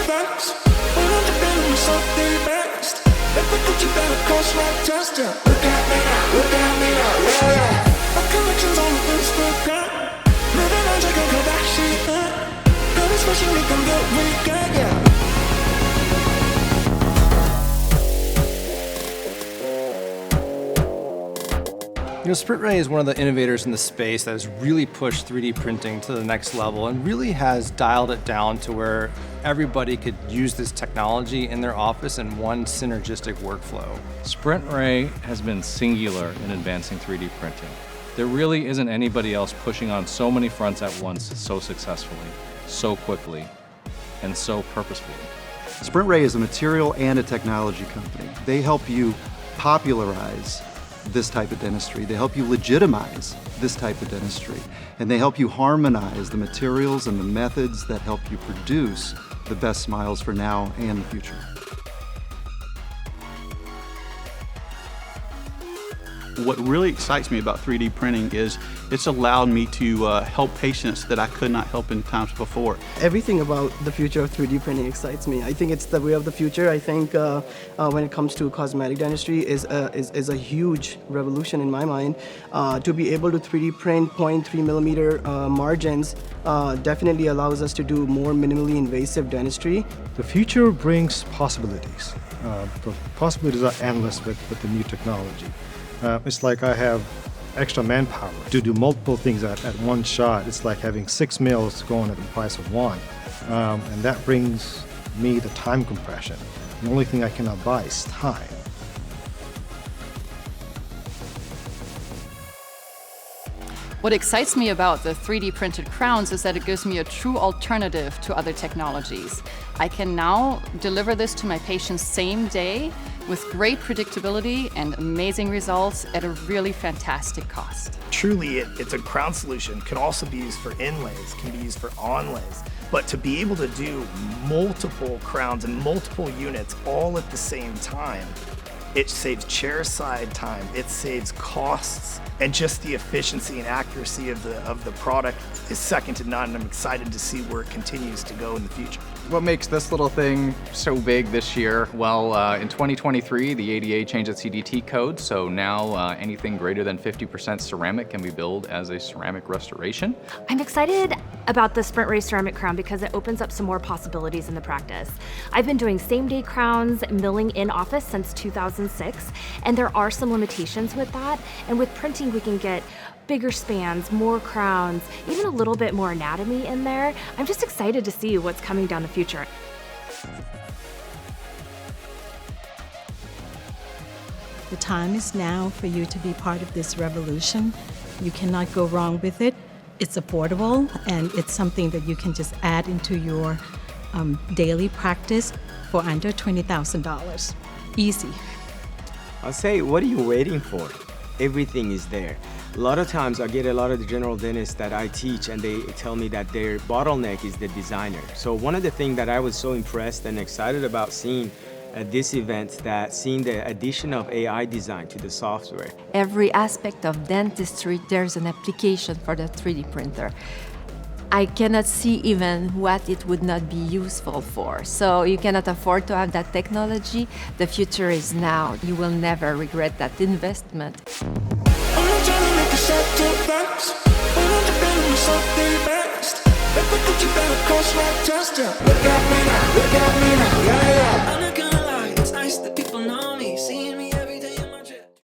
fast. When I'm depending on something fast. If I put you better course like test, yeah. Look at me now, yeah, yeah. My collection's on Instagram. Moving on, take a Kardashian. Girl, especially make them look really good, yeah. SprintRay is one of the innovators in the space that has really pushed 3D printing to the next level and really has dialed it down to where everybody could use this technology in their office in one synergistic workflow. SprintRay has been singular in advancing 3D printing. There really isn't anybody else pushing on so many fronts at once so successfully, so quickly, and so purposefully. SprintRay is a material and a technology company. They help you popularize this type of dentistry. They help you legitimize this type of dentistry. And they help you harmonize the materials and the methods that help you produce the best smiles for now and the future. What really excites me about 3D printing is it's allowed me to help patients that I could not help in times before. Everything about the future of 3D printing excites me. I think it's the way of the future. I think when it comes to cosmetic dentistry is a huge revolution in my mind. To be able to 3D print 0.3 millimeter margins definitely allows us to do more minimally invasive dentistry. The future brings possibilities. The possibilities are endless with the new technology. It's like I have extra manpower to do multiple things at one shot. It's like having 6 meals going at the price of one. And that brings me the time compression. The only thing I cannot buy is time. What excites me about the 3D printed crowns is that it gives me a true alternative to other technologies. I can now deliver this to my patients same day with great predictability and amazing results at a really fantastic cost. Truly, it's a crown solution. Can also be used for inlays, can be used for onlays. But to be able to do multiple crowns and multiple units all at the same time, it saves chairside time, it saves costs, and just the efficiency and accuracy of the product is second to none, and I'm excited to see where it continues to go in the future. What makes this little thing so big this year? Well, in 2023, the ADA changed its CDT code, so now anything greater than 50% ceramic can be billed as a ceramic restoration. I'm excited about the SprintRay ceramic crown because it opens up some more possibilities in the practice. I've been doing same-day crowns, milling in office since 2006, and there are some limitations with that, and with printing we can get bigger spans, more crowns, even a little bit more anatomy in there. I'm just excited to see what's coming down the future. The time is now for you to be part of this revolution. You cannot go wrong with it. It's affordable, and it's something that you can just add into your daily practice for under $20,000. Easy. I'll say, what are you waiting for? Everything is there. A lot of times I get a lot of the general dentists that I teach and they tell me that their bottleneck is the designer. So one of the things that I was so impressed and excited about seeing at this event, that seeing the addition of AI design to the software. Every aspect of dentistry, there's an application for the 3D printer. I cannot see even what it would not be useful for. So you cannot afford to have that technology. The future is now. You will never regret that investment. I'm not trying to make this up too fast. When I'm depending on something fast. If I put you better course like test, yeah. Look at me now,